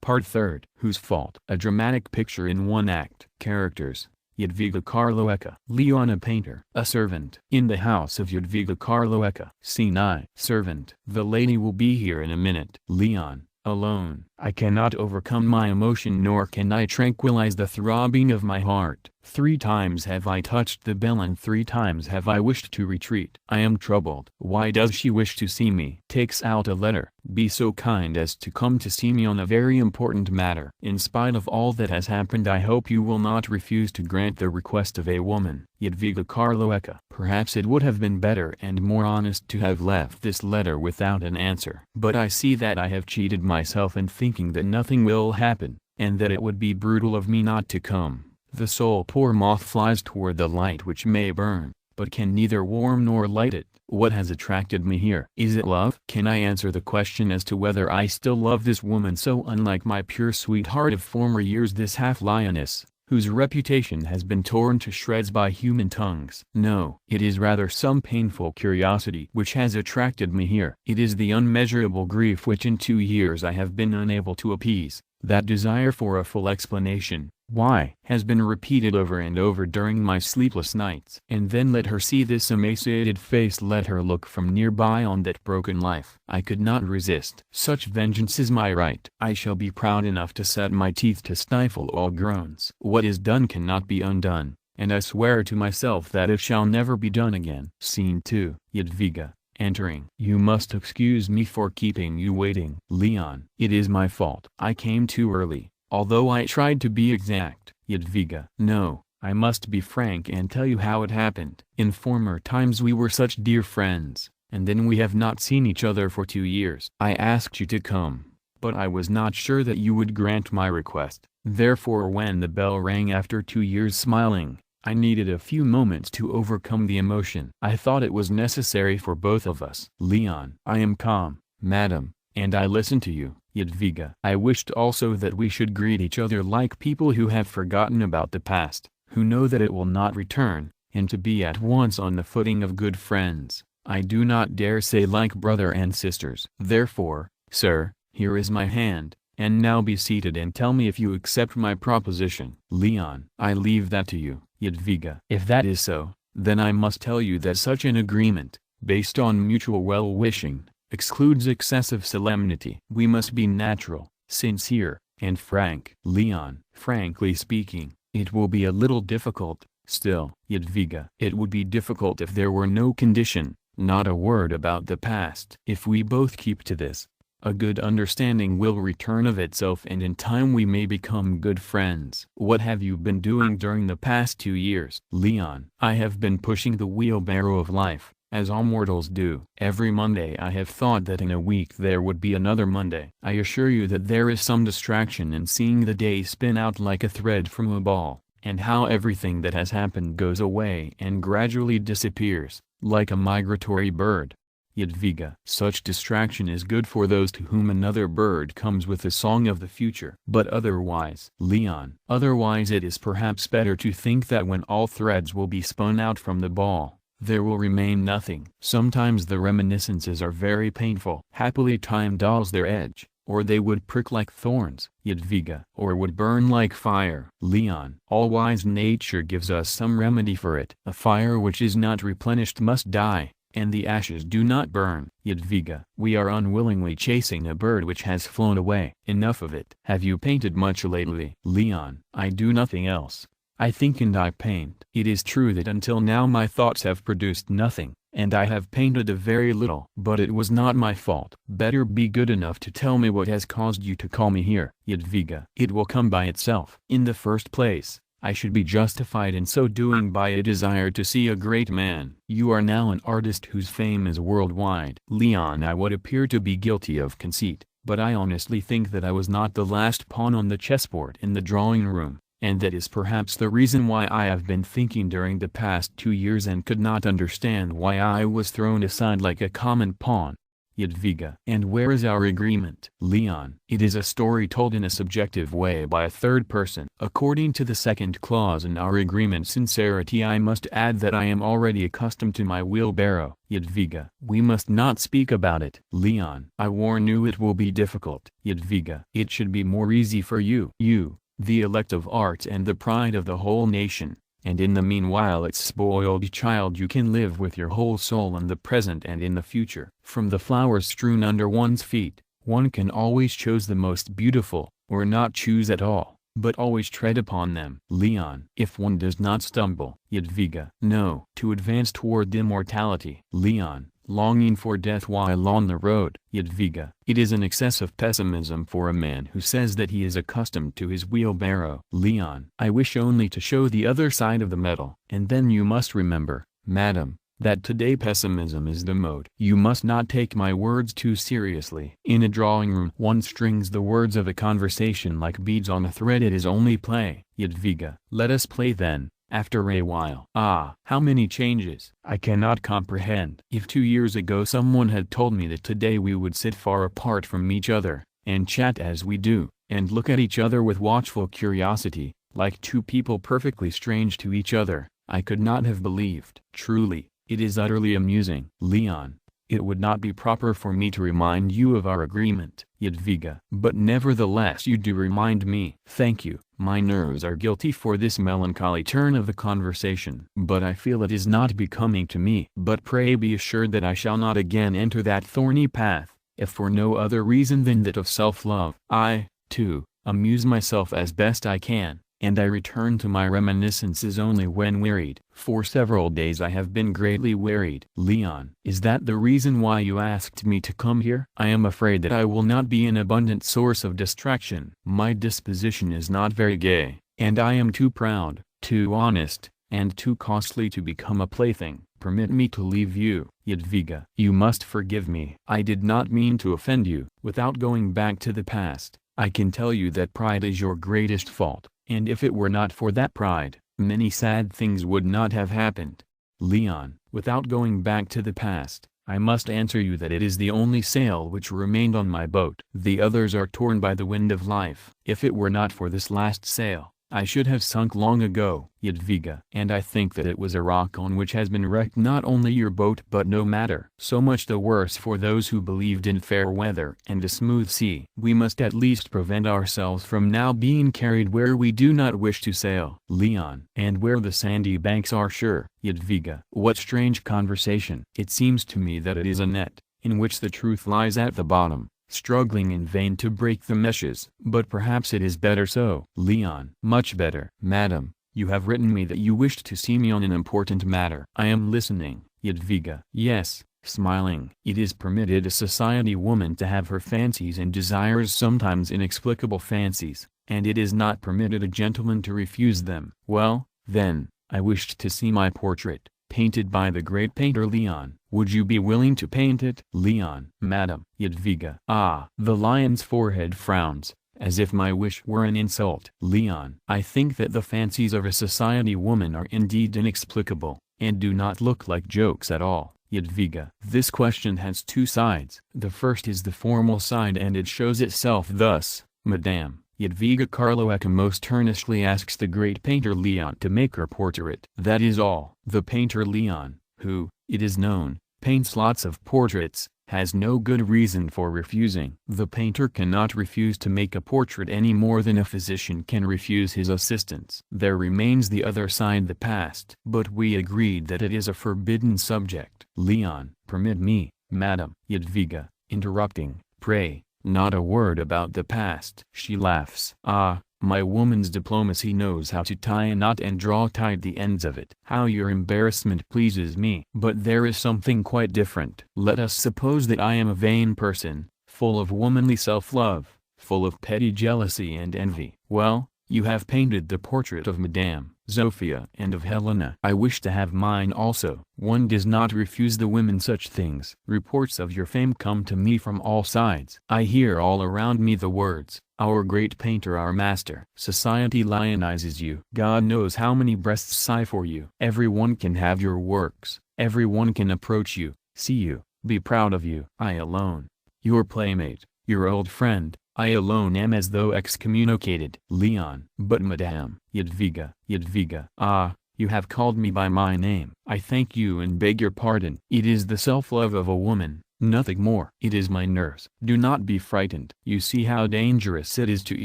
Part 3rd. Whose fault? A dramatic picture in one act. Characters. Jadwiga Karloeka. Leon, a painter. A servant. In the house of Jadwiga Karloeka. Scene I. Servant. The lady will be here in a minute. Leon. Alone. I cannot overcome my emotion, nor can I tranquilize the throbbing of my heart. 3 times have I touched the bell, and 3 times have I wished to retreat. I am troubled. Why does she wish to see me? Takes out a letter. Be so kind as to come to see me on a very important matter. In spite of all that has happened, I hope you will not refuse to grant the request of a woman. Jadwiga Karloeka. Perhaps it would have been better and more honest to have left this letter without an answer. But I see that I have cheated myself in thinking that nothing will happen, and that it would be brutal of me not to come. The soul, poor moth, flies toward the light which may burn, but can neither warm nor light it. What has attracted me here? Is it love? Can I answer the question as to whether I still love this woman so unlike my pure sweetheart of former years, this half-lioness, whose reputation has been torn to shreds by human tongues? No, it is rather some painful curiosity which has attracted me here. It is the unmeasurable grief which in 2 years I have been unable to appease. That desire for a full explanation, why, has been repeated over and over during my sleepless nights. And then let her see this emaciated face, let her look from nearby on that broken life. I could not resist. Such vengeance is my right. I shall be proud enough to set my teeth to stifle all groans. What is done cannot be undone, and I swear to myself that it shall never be done again. Scene 2. Jadwiga. Entering. You must excuse me for keeping you waiting. Leon. It is my fault. I came too early, although I tried to be exact. Jadwiga. No, I must be frank and tell you how it happened. In former times we were such dear friends, and then we have not seen each other for 2 years. I asked you to come, but I was not sure that you would grant my request. Therefore when the bell rang after 2 years smiling, I needed a few moments to overcome the emotion. I thought it was necessary for both of us. Leon. I am calm, madam, and I listen to you. Jadwiga. I wished also that we should greet each other like people who have forgotten about the past, who know that it will not return, and to be at once on the footing of good friends. I do not dare say like brother and sisters. Therefore, sir, here is my hand, and now be seated and tell me if you accept my proposition. Leon. I leave that to you. Jadwiga. If that is so, then I must tell you that such an agreement, based on mutual well-wishing, excludes excessive solemnity. We must be natural, sincere, and frank. Leon. Frankly speaking, it will be a little difficult, still. Jadwiga. It would be difficult if there were no condition, not a word about the past. If we both keep to this, a good understanding will return of itself, and in time we may become good friends. What have you been doing during the past 2 years? Leon. I have been pushing the wheelbarrow of life, as all mortals do. Every Monday I have thought that in a week there would be another Monday. I assure you that there is some distraction in seeing the day spin out like a thread from a ball, and how everything that has happened goes away and gradually disappears, like a migratory bird. Jadwiga. Such distraction is good for those to whom another bird comes with the song of the future. But otherwise. Leon. Otherwise it is perhaps better to think that when all threads will be spun out from the ball, there will remain nothing. Sometimes the reminiscences are very painful. Happily time dulls their edge, or they would prick like thorns. Jadwiga. Or would burn like fire. Leon. All-wise nature gives us some remedy for it. A fire which is not replenished must die, and the ashes do not burn. Jadwiga. We are unwillingly chasing a bird which has flown away. Enough of it. Have you painted much lately? Leon. I do nothing else. I think and I paint. It is true that until now my thoughts have produced nothing, and I have painted a very little. But it was not my fault. Better be good enough to tell me what has caused you to call me here. Jadwiga. It will come by itself. In the first place, I should be justified in so doing by a desire to see a great man. You are now an artist whose fame is worldwide. Leon. I would appear to be guilty of conceit, but I honestly think that I was not the last pawn on the chessboard in the drawing room, and that is perhaps the reason why I have been thinking during the past 2 years and could not understand why I was thrown aside like a common pawn. Jadwiga. And where is our agreement? Leon. It is a story told in a subjective way by a third person. According to the second clause in our agreement sincerity, I must add that I am already accustomed to my wheelbarrow. Jadwiga. We must not speak about it. Leon. I warn you it will be difficult. Jadwiga. It should be more easy for you. You, the elect of art and the pride of the whole nation. And in the meanwhile, its spoiled child, you can live with your whole soul in the present and in the future. From the flowers strewn under one's feet, one can always choose the most beautiful, or not choose at all, but always tread upon them. Leon. If one does not stumble. Jadwiga. No. To advance toward immortality. Leon. Longing for death while on the road. Jadwiga. It is an excess of pessimism for a man who says that he is accustomed to his wheelbarrow. Leon. I wish only to show the other side of the medal. And then you must remember, madam, that today pessimism is the mode. You must not take my words too seriously. In a drawing room, one strings the words of a conversation like beads on a thread. It is only play. Jadwiga. Let us play then. After a while. Ah, how many changes! I cannot comprehend. If 2 years ago someone had told me that today we would sit far apart from each other, and chat as we do, and look at each other with watchful curiosity, like two people perfectly strange to each other, I could not have believed. Truly, it is utterly amusing. Leon. It would not be proper for me to remind you of our agreement. Jadwiga. But nevertheless you do remind me. Thank you. My nerves are guilty for this melancholy turn of the conversation. But I feel it is not becoming to me. But pray be assured that I shall not again enter that thorny path, if for no other reason than that of self-love. I, too, amuse myself as best I can, and I return to my reminiscences only when wearied. For several days I have been greatly wearied. Leon. Is that the reason why you asked me to come here? I am afraid that I will not be an abundant source of distraction. My disposition is not very gay, and I am too proud, too honest, and too costly to become a plaything. Permit me to leave you. Jadwiga. You must forgive me. I did not mean to offend you. Without going back to the past, I can tell you that pride is your greatest fault. And if it were not for that pride, many sad things would not have happened. Leon. Without going back to the past, I must answer you that it is the only sail which remained on my boat. The others are torn by the wind of life. If it were not for this last sail, I should have sunk long ago. Jadwiga. And I think that it was a rock on which has been wrecked not only your boat but no matter. So much the worse for those who believed in fair weather and a smooth sea. We must at least prevent ourselves from now being carried where we do not wish to sail. Leon. And where the sandy banks are sure. Jadwiga. What strange conversation. It seems to me that it is a net, in which the truth lies at the bottom, struggling in vain to break the meshes. But perhaps it is better so. Leon. Much better. Madam, you have written me that you wished to see me on an important matter. I am listening. Jadwiga. Yes, smiling. It is permitted a society woman to have her fancies and desires, sometimes inexplicable fancies, and it is not permitted a gentleman to refuse them. Well, then, I wished to see my portrait, painted by the great painter Leon. Would you be willing to paint it? Leon. Madam. Jadwiga. Ah. The lion's forehead frowns, as if my wish were an insult. Leon. I think that the fancies of a society woman are indeed inexplicable, and do not look like jokes at all. Jadwiga. This question has two sides. The first is the formal side, and it shows itself thus. Madame Jadwiga Karloeka most earnestly asks the great painter Leon to make her portrait. That is all. The painter Leon, who, it is known, paints lots of portraits, has no good reason for refusing. The painter cannot refuse to make a portrait any more than a physician can refuse his assistants. There remains the other side, the past. But we agreed that it is a forbidden subject. Leon. Permit me, madam. Jadwiga, interrupting. Pray, not a word about the past. She laughs. Ah, my woman's diplomacy knows how to tie a knot and draw tight the ends of it. How your embarrassment pleases me. But there is something quite different. Let us suppose that I am a vain person, full of womanly self-love, full of petty jealousy and envy. Well, you have painted the portrait of Madame Sophia and of Helena. I wish to have mine also. One does not refuse the women such things. Reports of your fame come to me from all sides. I hear all around me the words, our great painter, our master. Society lionizes you. God knows how many breasts sigh for you. Everyone can have your works. Everyone can approach you, see you, Be proud of you. I alone, your playmate, your old friend, I alone am as though excommunicated. Leon. But Madame Jadwiga. Jadwiga. Ah, you have called me by my name. I thank you and beg your pardon. It is the self-love of a woman, nothing more. It is my nerves. Do not be frightened. You see how dangerous it is to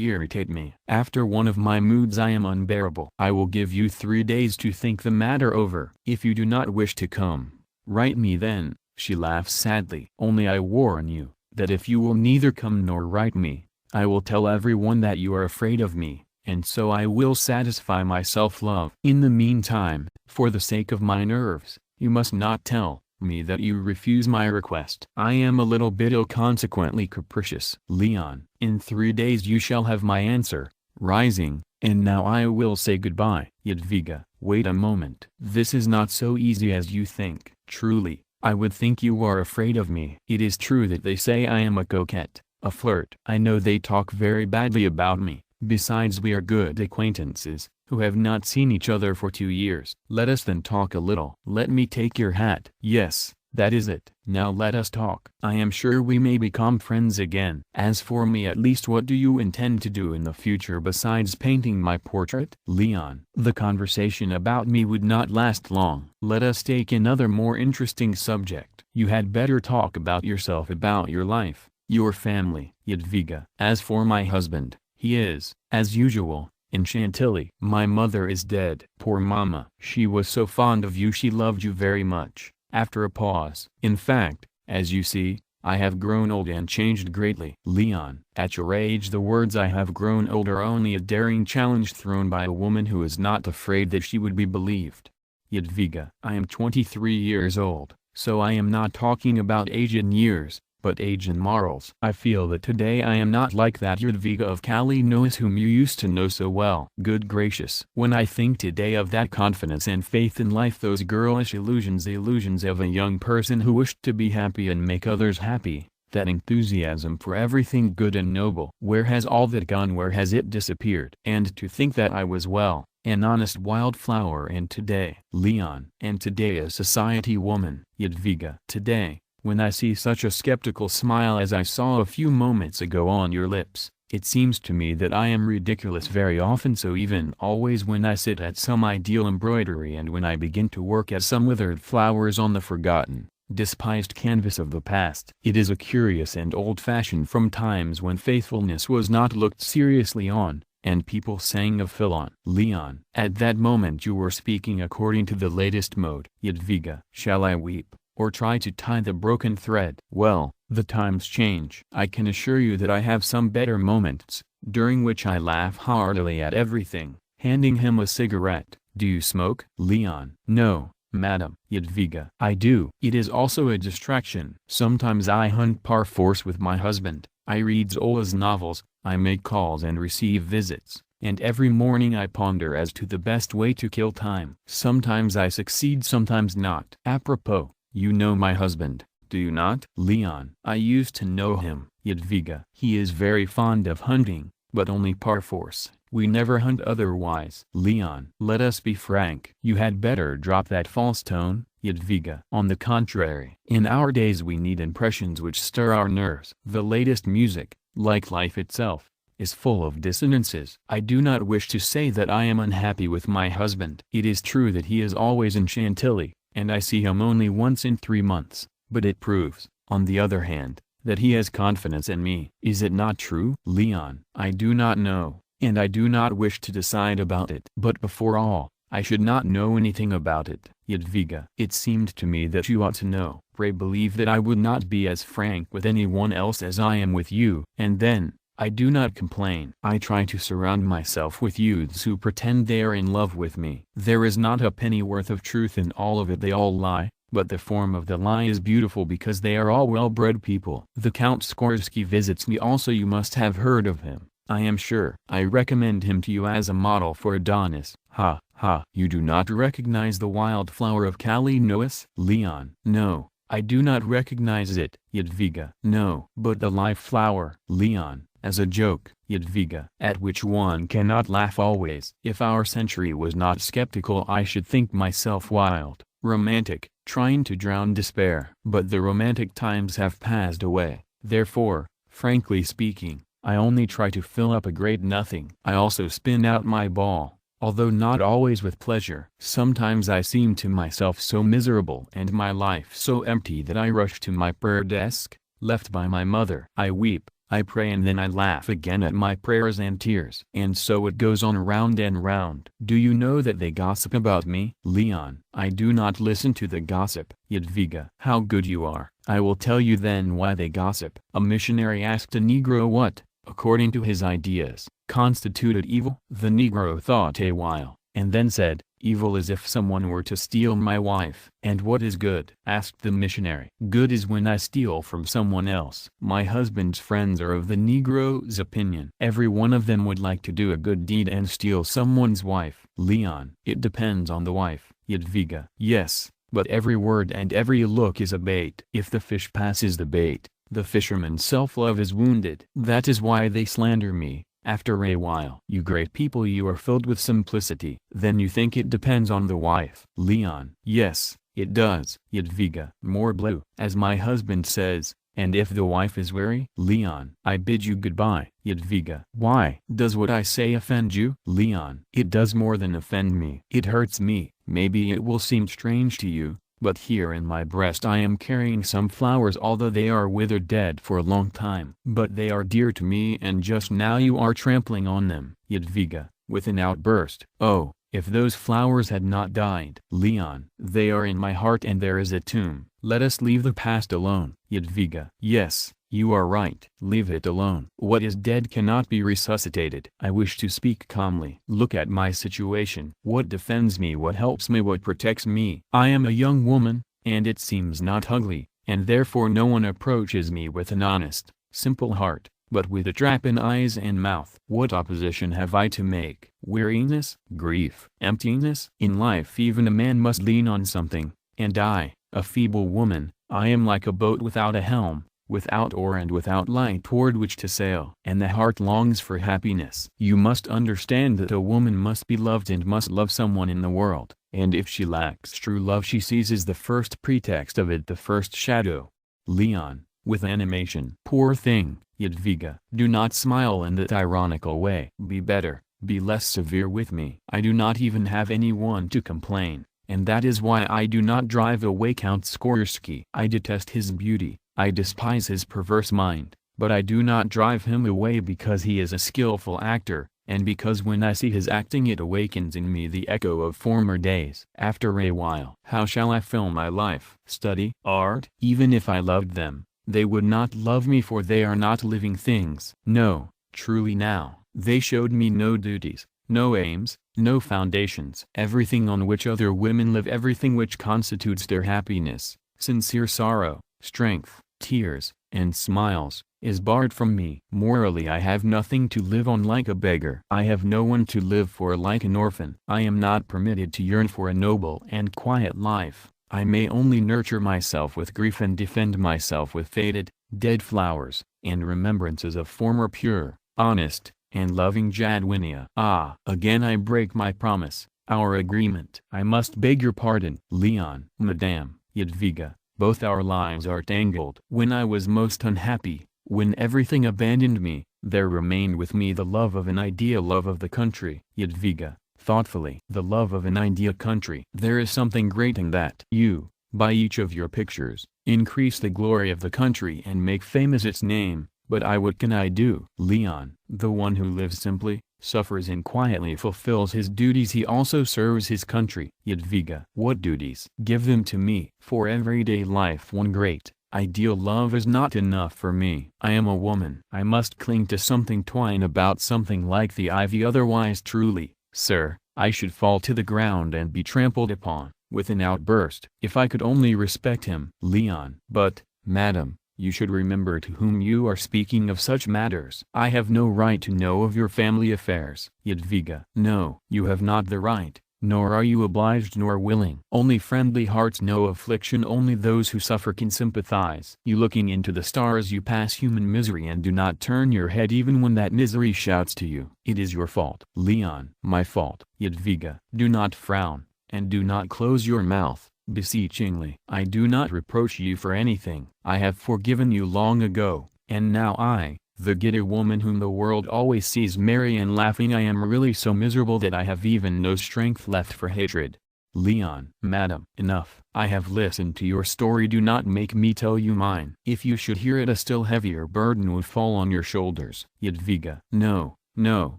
irritate me. After one of my moods I am unbearable. I will give you 3 days to think the matter over. If you do not wish to come, write me then. She laughs sadly. Only I warn you, that if you will neither come nor write me, I will tell everyone that you are afraid of me, and so I will satisfy my self-love. In the meantime, for the sake of my nerves, you must not tell me that you refuse my request. I am a little bit ill, consequently capricious. Leon. In 3 days you shall have my answer. Rising, and now I will say goodbye. Jadwiga. Wait a moment. This is not so easy as you think. Truly, I would think you are afraid of me. It is true that they say I am a coquette, a flirt. I know they talk very badly about me. Besides, we are good acquaintances, who have not seen each other for 2 years. Let us then talk a little. Let me take your hat. Yes, that is it. Now let us talk. I am sure we may become friends again. As for me, at least, what do you intend to do in the future besides painting my portrait? Leon. The conversation about me would not last long. Let us take another more interesting subject. You had better talk about yourself, about your life, your family. Jadwiga. As for my husband, he is, as usual, in Chantilly. My mother is dead. Poor mama. She was so fond of you, she loved you very much. After a pause. In fact, as you see, I have grown old and changed greatly. Leon. At your age the words "I have grown old" are only a daring challenge thrown by a woman who is not afraid that she would be believed. Jadwiga. I am 23 years old, so I am not talking about age in years, but age in morals. I feel that today I am not like that Jadwiga of Kalinois whom you used to know so well. Good gracious! When I think today of that confidence and faith in life, those girlish illusions, the illusions of a young person who wished to be happy and make others happy, that enthusiasm for everything good and noble, where has all that gone? Where has it disappeared? And to think that I was well, an honest wildflower, and today, Leon, and today a society woman. Jadwiga. Today, when I see such a skeptical smile as I saw a few moments ago on your lips, it seems to me that I am ridiculous very often. So even always when I sit at some ideal embroidery, and when I begin to work at some withered flowers on the forgotten, despised canvas of the past, it is a curious and old-fashioned from times when faithfulness was not looked seriously on, and people sang of Philon. Leon. At that moment you were speaking according to the latest mode. Jadwiga. Shall I weep, or try to tie the broken thread? Well, the times change. I can assure you that I have some better moments, during which I laugh heartily at everything. Handing him a cigarette. Do you smoke? Leon. No, Madam Jadwiga. I do. It is also a distraction. Sometimes I hunt par force with my husband. I read Zola's novels, I make calls and receive visits, and every morning I ponder as to the best way to kill time. Sometimes I succeed, sometimes not. Apropos, you know my husband, do you not? Leon. I used to know him. Jadwiga. He is very fond of hunting, but only par force. We never hunt otherwise. Leon. Let us be frank. You had better drop that false tone. Jadwiga. On the contrary, in our days we need impressions which stir our nerves. The latest music, like life itself, is full of dissonances. I do not wish to say that I am unhappy with my husband. It is true that he is always in Chantilly, and I see him only once in 3 months, but it proves, on the other hand, that he has confidence in me. Is it not true? Leon. I do not know, and I do not wish to decide about it. But before all, I should not know anything about it. Jadwiga. It seemed to me that you ought to know. Pray believe that I would not be as frank with anyone else as I am with you. And then, I do not complain. I try to surround myself with youths who pretend they are in love with me. There is not a penny worth of truth in all of it. They all lie, but the form of the lie is beautiful because they are all well-bred people. The Count Skorsky visits me also. You must have heard of him, I am sure. I recommend him to you as a model for Adonis. Ha, ha. You do not recognize the wildflower of Kalinois? Leon. No, I do not recognize it. Jadwiga. No. But the live flower? Leon. As a joke. Jadwiga. At which one cannot laugh always. If our century was not skeptical I should think myself wild. romantic, trying to drown despair. But the romantic times have passed away. Therefore, frankly speaking, I only try to fill up a great nothing. I also spin out my ball, although not always with pleasure. Sometimes I seem to myself so miserable and my life so empty that I rush to my prayer desk, left by my mother. I weep, I pray, and then I laugh again at my prayers and tears. And so it goes on round and round. Do you know that they gossip about me? Leon. I do not listen to the gossip. Jadwiga. How good you are. I will tell you then why they gossip. A missionary asked a Negro what, according to his ideas, constituted evil. The Negro thought a while, and then said, "Evil is if someone were to steal my wife." "And what is good?" asked the missionary. "Good is when I steal from someone else." My husband's friends are of the Negro's opinion. Every one of them would like to do a good deed and steal someone's wife. Leon. It depends on the wife. Jadwiga. Yes, but every word and every look is a bait. If the fish passes the bait, the fisherman's self-love is wounded. That is why they slander me. After a while, you great people, you are filled with simplicity. Then you think it depends on the wife. Leon. Yes, it does. Jadwiga. More blue. As my husband says, and if the wife is weary? Leon. I bid you goodbye. Jadwiga. Why? Does what I say offend you? Leon. It does more than offend me. It hurts me. Maybe it will seem strange to you, but here in my breast I am carrying some flowers, although they are withered dead for a long time. But they are dear to me, and just now you are trampling on them. Jadwiga, with an outburst. Oh, if those flowers had not died. Leon. They are in my heart and there is a tomb. Let us leave the past alone. Jadwiga. Yes, you are right. Leave it alone. What is dead cannot be resuscitated. I wish to speak calmly. Look at my situation. What defends me, what helps me, what protects me? I am a young woman, and it seems not ugly, and therefore no one approaches me with an honest, simple heart, but with a trap in eyes and mouth. What opposition have I to make? Weariness, grief, emptiness? In life even a man must lean on something, and I, a feeble woman, I am like a boat without a helm, without oar and without light toward which to sail. And the heart longs for happiness. You must understand that a woman must be loved and must love someone in the world, and if she lacks true love she seizes the first pretext of it, the first shadow. Leon, with animation. Poor thing. Jadwiga. Do not smile in that ironical way. Be better, be less severe with me. I do not even have anyone to complain, and that is why I do not drive away Count Skorsky. I detest his beauty, I despise his perverse mind, but I do not drive him away because he is a skillful actor, and because when I see his acting it awakens in me the echo of former days. After a while, how shall I fill my life? Study, art? Even if I loved them, they would not love me, for they are not living things. No, truly now, they showed me no duties, no aims, no foundations. Everything on which other women live, everything which constitutes their happiness, sincere sorrow, strength, tears, and smiles, is barred from me. Morally I have nothing to live on like a beggar. I have no one to live for like an orphan. I am not permitted to yearn for a noble and quiet life. I may only nurture myself with grief and defend myself with faded, dead flowers, and remembrances of former pure, honest, and loving Jadwiga. Ah! Again I break my promise, our agreement. I must beg your pardon. Leon. Madame. Jadwiga. Both our lives are tangled. When I was most unhappy, when everything abandoned me, there remained with me the love of an ideal love of the country. Jadwiga. Thoughtfully. The love of an ideal country. There is something great in that. You, by each of your pictures, increase the glory of the country and make famous its name, but what can I do? Leon. The one who lives simply, suffers and quietly fulfills his duties, he also serves his country. Jadwiga. What duties? Give them to me. For everyday life one great, ideal love is not enough for me. I am a woman. I must cling to something, twine about something like the ivy, otherwise truly, sir, I should fall to the ground and be trampled upon. With an outburst. If I could only respect him. Leon. But, madam, you should remember to whom you are speaking of such matters. I have no right to know of your family affairs. Jadwiga. No, you have not the right, nor are you obliged nor willing. Only friendly hearts know affliction, only those who suffer can sympathize. You looking into the stars you pass human misery and do not turn your head even when that misery shouts to you. It is your fault. Leon. My fault. Jadwiga. Do not frown, and do not close your mouth. beseechingly. I do not reproach you for anything. I have forgiven you long ago, and now I, the giddy woman whom the world always sees merry and laughing, I am really so miserable that I have even no strength left for hatred. Leon. Madam. Enough. I have listened to your story, do not make me tell you mine. If you should hear it, a still heavier burden would fall on your shoulders. Jadwiga. No, no,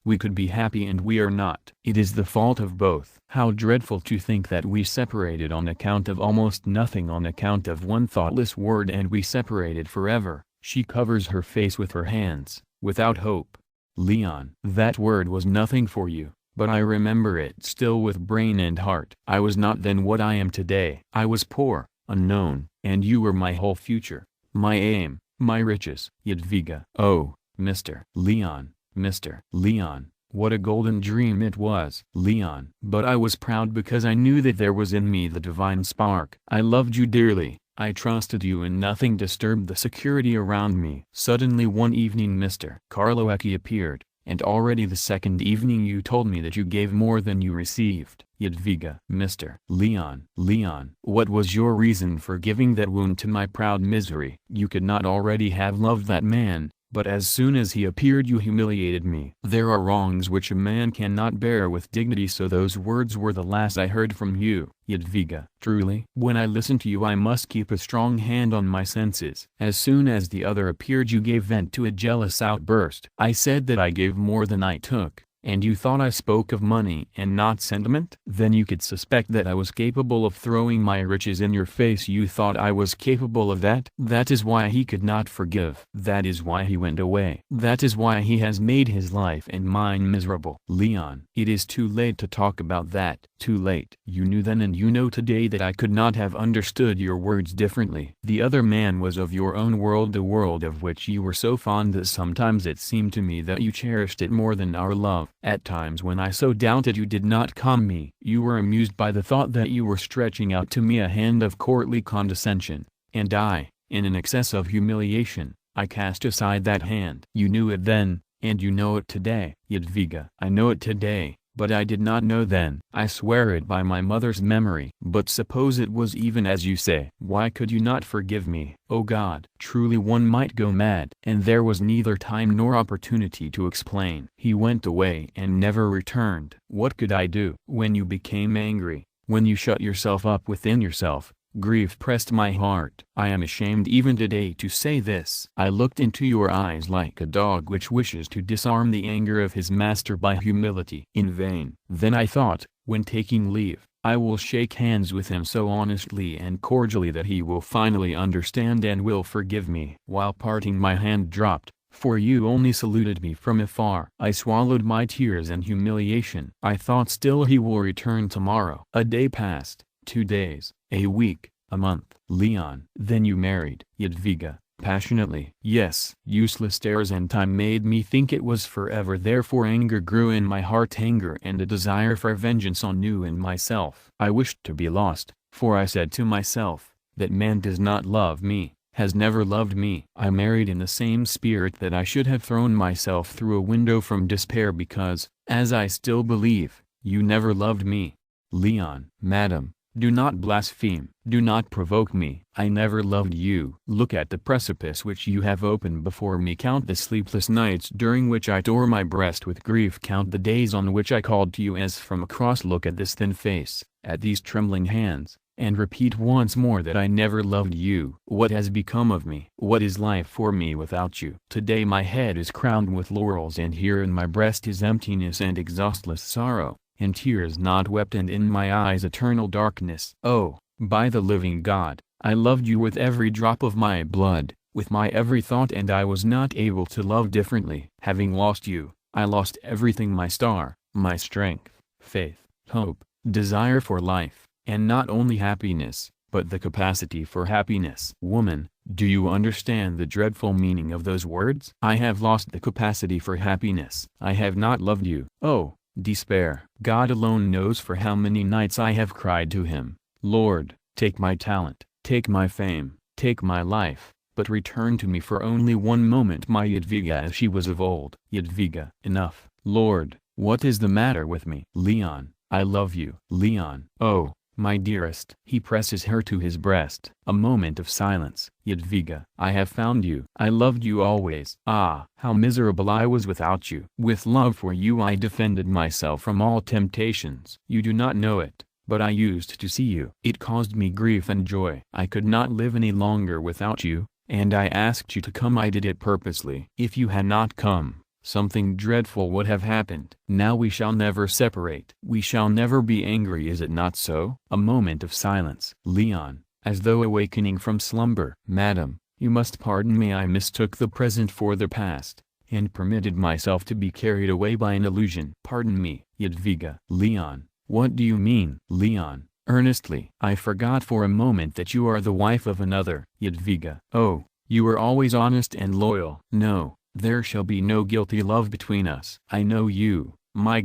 we could be happy and we are not. It is the fault of both. How dreadful to think that we separated on account of almost nothing, on account of one thoughtless word, and we separated forever. She covers her face with her hands, without hope. Leon. That word was nothing for you. But I remember it still with brain and heart. I was not then what I am today. I was poor, unknown, and you were my whole future, my aim, my riches. Jadwiga. Oh, Mr. Leon, Mr. Leon, what a golden dream it was. Leon. But I was proud because I knew that there was in me the divine spark. I loved you dearly. I trusted you and nothing disturbed the security around me. Suddenly one evening Mr. Karloecki appeared. And already the second evening you told me that you gave more than you received. Jadwiga. Mr. Leon. Leon. What was your reason for giving that wound to my proud misery? You could not already have loved that man, but as soon as he appeared you humiliated me. There are wrongs which a man cannot bear with dignity, so those words were the last I heard from you. Jadwiga. Truly. When I listen to you I must keep a strong hand on my senses. As soon as the other appeared you gave vent to a jealous outburst. I said that I gave more than I took, and you thought I spoke of money and not sentiment? Then you could suspect that I was capable of throwing my riches in your face. You thought I was capable of that? That is why he could not forgive. That is why he went away. That is why he has made his life and mine miserable. Leon. It is too late to talk about that. Too late. You knew then and you know today that I could not have understood your words differently. The other man was of your own world, the world of which you were so fond that sometimes it seemed to me that you cherished it more than our love. At times when I so doubted you did not calm me. You were amused by the thought that you were stretching out to me a hand of courtly condescension, and I, in an excess of humiliation, I cast aside that hand. You knew it then, and you know it today. Jadwiga. I know it today, but I did not know then. I swear it by my mother's memory. But suppose it was even as you say. Why could you not forgive me? O God. Truly one might go mad. And there was neither time nor opportunity to explain. He went away and never returned. What could I do? When you became angry, when you shut yourself up within yourself, grief pressed my heart. I am ashamed even today to say this. I looked into your eyes like a dog which wishes to disarm the anger of his master by humility. In vain. Then I thought, when taking leave, I will shake hands with him so honestly and cordially that he will finally understand and will forgive me. While parting my hand dropped, for you only saluted me from afar. I swallowed my tears and humiliation. I thought still he will return tomorrow. A day passed. 2 days, a week, a month. Leon. Then you married. Jadwiga. Passionately. Yes. Useless stares and time made me think it was forever. Therefore anger grew in my heart, anger and a desire for vengeance on you and myself. I wished to be lost, for I said to myself, that man does not love me, has never loved me. I married in the same spirit that I should have thrown myself through a window from despair because, as I still believe, you never loved me. Leon. Madam. Do not blaspheme. Do not provoke me. I never loved you. Look at the precipice which you have opened before me. Count the sleepless nights during which I tore my breast with grief. Count the days on which I called to you as from a cross. Look at this thin face, at these trembling hands, and repeat once more that I never loved you. What has become of me? What is life for me without you? Today my head is crowned with laurels, and here in my breast is emptiness and exhaustless sorrow, and tears not wept, and in my eyes eternal darkness. Oh, by the living God, I loved you with every drop of my blood, with my every thought, and I was not able to love differently. Having lost you, I lost everything: my star, my strength, faith, hope, desire for life, and not only happiness, but the capacity for happiness. Woman, do you understand the dreadful meaning of those words? I have lost the capacity for happiness. I have not loved you. Oh, despair! God alone knows for how many nights I have cried to him, Lord, take my talent, take my fame, take my life, but return to me for only one moment my Jadwiga as she was of old. Jadwiga. Enough, Lord, what is the matter with me? Leon. I love you. Leon. Oh, my dearest. He presses her to his breast. A moment of silence. Jadwiga, I have found you. I loved you always. Ah, how miserable I was without you. With love for you I defended myself from all temptations. You do not know it, but I used to see you. It caused me grief and joy. I could not live any longer without you, and I asked you to come. I did it purposely. If you had not come, something dreadful would have happened. Now we shall never separate. We shall never be angry, is it not so? A moment of silence. Leon, as though awakening from slumber. Madam, you must pardon me. I mistook the present for the past, and permitted myself to be carried away by an illusion. Pardon me, Jadwiga. Leon, what do you mean? Leon, earnestly. I forgot for a moment that you are the wife of another. Jadwiga. Oh, you were always honest and loyal. No. There shall be no guilty love between us. I know you, my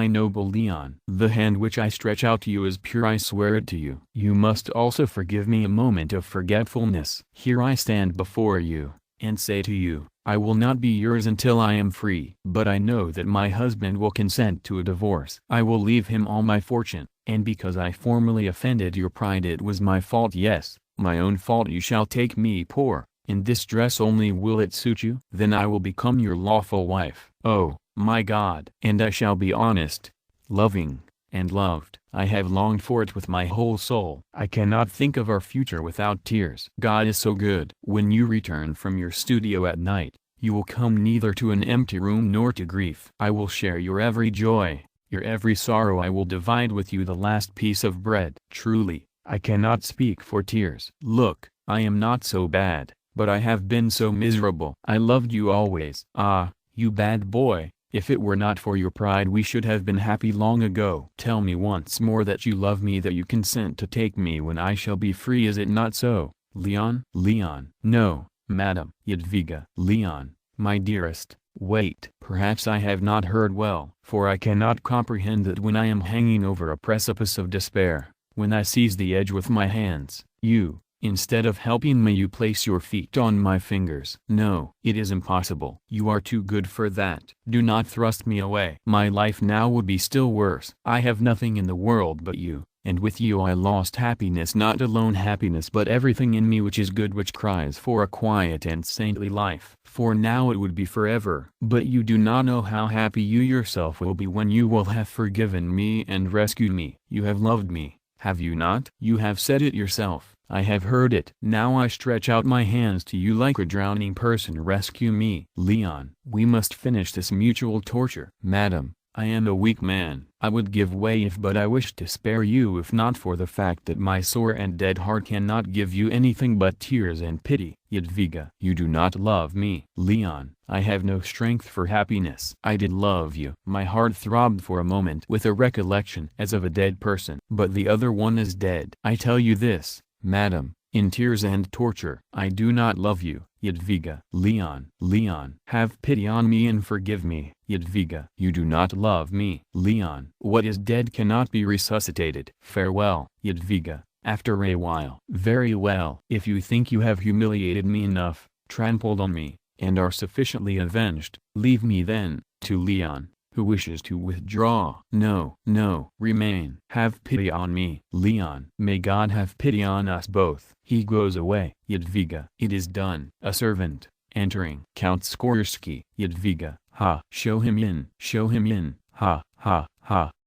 noble Leon. The hand which I stretch out to you is pure. I swear it to you. You must also forgive me a moment of forgetfulness. Here I stand before you, and say to you, I will not be yours until I am free. But I know that my husband will consent to a divorce. I will leave him all my fortune, and because I formerly offended your pride, it was my fault. Yes, my own fault. You shall take me poor. In this dress only will it suit you? Then I will become your lawful wife. Oh, my God! And I shall be honest, loving, and loved. I have longed for it with my whole soul. I cannot think of our future without tears. God is so good. When you return from your studio at night, you will come neither to an empty room nor to grief. I will share your every joy, your every sorrow. I will divide with you the last piece of bread. Truly, I cannot speak for tears. Look, I am not so bad, but I have been so miserable. I loved you always. Ah, you bad boy, if it were not for your pride we should have been happy long ago. Tell me once more that you love me, that you consent to take me when I shall be free. Is it not so, Leon? Leon. No, madam. Jadwiga. Leon, my dearest, wait. Perhaps I have not heard well, for I cannot comprehend that when I am hanging over a precipice of despair, when I seize the edge with my hands, you, instead of helping me, you place your feet on my fingers. No, it is impossible. You are too good for that. Do not thrust me away. My life now would be still worse. I have nothing in the world but you, and with you I lost happiness, not alone happiness but everything in me which is good, which cries for a quiet and saintly life. For now it would be forever. But you do not know how happy you yourself will be when you will have forgiven me and rescued me. You have loved me, have you not? You have said it yourself. I have heard it. Now I stretch out my hands to you like a drowning person. Rescue me. Leon, we must finish this mutual torture. Madam, I am a weak man. I would give way but I wish to spare you, if not for the fact that my sore and dead heart cannot give you anything but tears and pity. Jadwiga, you do not love me. Leon, I have no strength for happiness. I did love you. My heart throbbed for a moment with a recollection as of a dead person. But the other one is dead. I tell you this, madam, in tears and torture. I do not love you. Jadwiga. Leon. Leon, have pity on me and forgive me. Jadwiga. You do not love me. Leon. What is dead cannot be resuscitated. Farewell. Jadwiga. After a while. Very well. If you think you have humiliated me enough, trampled on me, and are sufficiently avenged, leave me then, to Leon, who wishes to withdraw. No, no, remain. Have pity on me. Leon. May God have pity on us both. He goes away. Jadwiga. It is done. A servant, entering. Count Skorsky. Jadwiga. Ha. Show him in. Show him in. Ha, ha, ha.